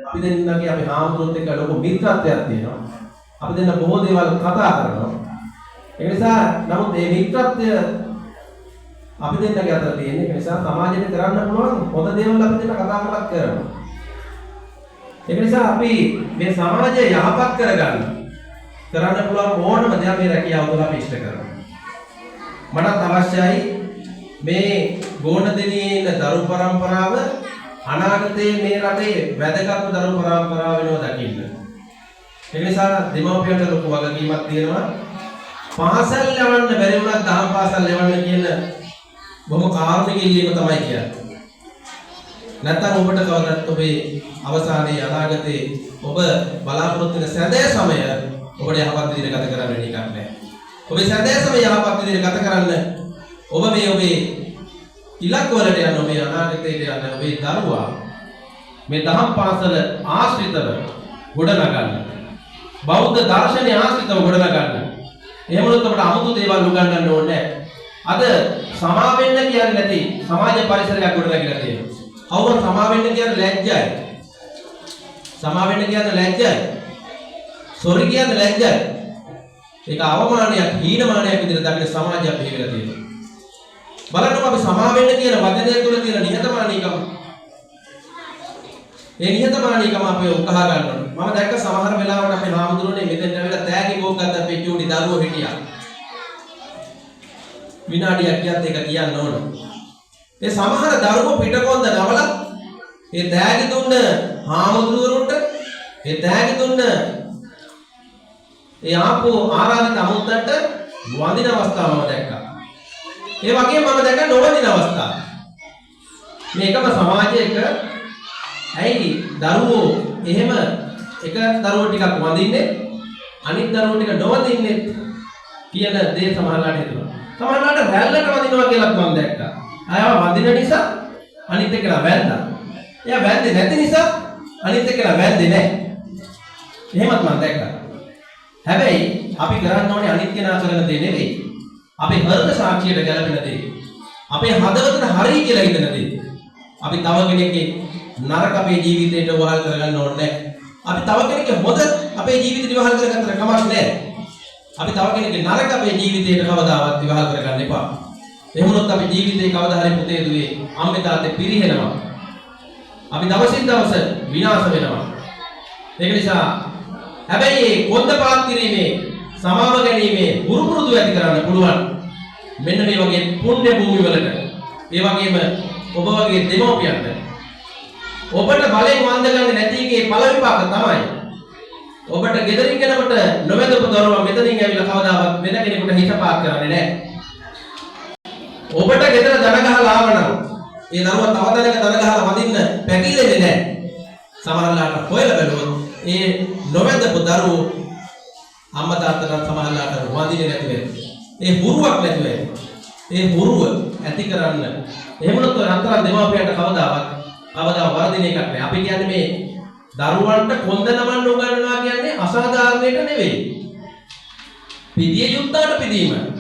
අපි දෙන්නගේ අපි හාමුදුරුවොත් එක්ක ලොකු මිත්‍රත්වයක් තියෙනවා. අපි දෙන්න බොහෝ දේවල් කතා කරනවා. ඒ නිසා නමුත් මේ මිත්‍රත්වය අපි දෙන්නගේ අතර තියෙන. ඒ නිසා සමාජයට කරන්න පුළුවන් හොඳ දේවල් අපි දෙන්න කතා කරලා කරනවා. ඒ නිසා අපි මේ සමාජය යහපත් කරන්න පුළුවන් ඕනම දෙයක් මේ රැකියාව තුළ අපි ඉෂ්ට කරනවා. මටත් අවශ්‍යයි මේ ගෝණදෙනියේ ඉන්න දරු පරම්පරාව අනාගතයේ මේ රටේ වැදගත්ම දරු පරම්පරාව වෙනවා දකින්න. ඒ නිසා දෙමව්පියන්ට ලොකු වගකීමක් තියෙනවා. පාසල් යවන්න බැරි වුණත් දහම් පාසල් යවන්න කියන බොහොම කාරුණික ඉල්ලීම තමයි කියන්නේ. නැත්නම් ඔබට කවදාවත් ඔබේ අවසානයේ අනාගතයේ ඔබ බලාපොරොත්තු වෙන සැදෑ සමය ඔබට යහපත් විදිහට ගත කරන්න වෙන එකක් නැහැ. ඔබේ සැදෑ සමය යහපත් විදිහට ගත කරන්න ඔබ මේ ඔබේ ඉලක්ක වලට යන ඔබේ අනාගතයට යන ඔබේ දරුවා මේ දහම් පාසල ආශ්‍රිතව ගොඩනගන්න. බෞද්ධ දර්ශනය ආශ්‍රිතව ගොඩනගන්න. එහෙම වුණොත් අපට 아무තු දේවල් උගන්වන්න ඕනේ නැහැ. අද සමා වෙන්න කියන්නේ නැති සමාජ පරිසරයක් ගොඩනගලා තියෙනවා. කවුරුත් සමා වෙන්න කියන්නේ ලැජ්ජයි. සමා වෙන්න කියන්නේ ලැජ්ජයි. සොරි කියන්නේ ලැජ්ජයි. ඒක අවමානයක්, හීනමානයක් විදිහට දකින සමාජයක් පිළිවෙලා තියෙනවා. බලන්න අපි සමා වෙන්න කියන වචනය තුළ තියෙන නිහතමානීකම. ඒ නිහතමානීකම අපි උකහා ගන්න ඕනේ. මම දැක්ක සමහර වෙලාවට අපේ නාමදුරනේ මෙතෙන් ඇවිල්ලා තෑගි කෝක් ගත්ත අපේ චූටි දරුවෝ හිටියා. විනාඩියක් ගියත් ඒක කියන්න ඕන. ඒ සමහර දරුවෝ පිටකොන්ද නවලා ඒ තෑගි දුන්න හාමුදුරුවරුන්ට ඒ තෑගි දුන්න ඒ ආපෝ ආරාධිත අමුත්තන්ට වඳින අවස්ථාව මම දැක්කා. ඒ වගේම මම දැක්ක නොවදින අවස්ථා. මේකම සමාජයක ඇයි දරුවෝ එහෙම එක දරුවෝ ටිකක් වඳින්නේ අනිත් දරුවෝ ටික නොවදින්නේ කියන දේ සමහරලාට හිතනවා. සමහරලාට රැල්ලට වදිනවා කියලා මම දැක්කා. අයව වඳින නිසා අනිත් එකලා වැන්දා. එයා වැන්දේ නැති නිසා අනිත් එකලා වැන්දේ නැහැ. එහෙමත් මම දැක්කා. හැබැයි අපි කරන්න ඕනේ අනිත් කෙනා කරන දේ නෙවෙයි. අපේ හෘද සාක්ෂියට ගැලපෙන දේ. අපේ හදවතට හරි කියලා හිතන දේ. අපි තව කෙනෙක්ගේ නරක අපේ ජීවිතයට වහල් කරගන්න ඕනේ නැහැ. අපි තව කෙනෙක්ගේ හොඳ අපේ ජීවිතයට වහල් කරගත්තට කමක් නැහැ. අපි තව කෙනෙක්ගේ නරක අපේ ජීවිතයට කවදාවත් වහල් කරගන්න එපා. එහෙම වුණොත් අපි ජීවිතේ කවදා හරි පුතේ දුවේ අම්මේ තාත්තේ පිරිහෙනවා. අපි දවසින් දවස විනාශ වෙනවා. ඒක නිසා හැබැයි මේ කොන්දපාත් කිරීමේ සමාව ගැනීමේ පුරුදු ඇති කරන්න පුළුවන්. මෙන්න මේ වගේ පුණ්‍ය භූමි වලට ඒ වගේම ඔබ වගේ දෙමව්පියන්ට ඔබට බලෙන් වන්ද ගන්න නැති එකේ ඵල විපාක තමයි. ඔබට ගෙදරින් කෙනෙකුට නොවැදපු දරුවා මෙතනින් ඇවිල්ලා කවදාවත් වෙන කෙනෙකුට හිත පාත් කරන්නේ නැහැ. ඔබට ගෙදර දන ගහලා ආවනම් ඒ දරුවා තව දනක දන ගහලා වදින්න පැකිලෙන්නේ නැහැ. සමහරලාට හොයලා බැලුවොත් ඒ නොවැදපු දරුවෝ අම්මා තාත්තලා සමහරලාට වදින්නේ නැති වෙනවා. ඒ හුරුවක් නැති වෙනවා. ඒ හුරුව ඇති කරන්න එහෙම වුණොත් අන්තරා දෙමාපියන්ට කවදා වරදින එකක් නෑ. අපි කියන්නේ මේ දරුවන්ට කොන්ද නමන්න උගන්වනවා කියන්නේ අසාධාරණයක නෙවෙයි. පිළිය යුක්තාට පිළිීම.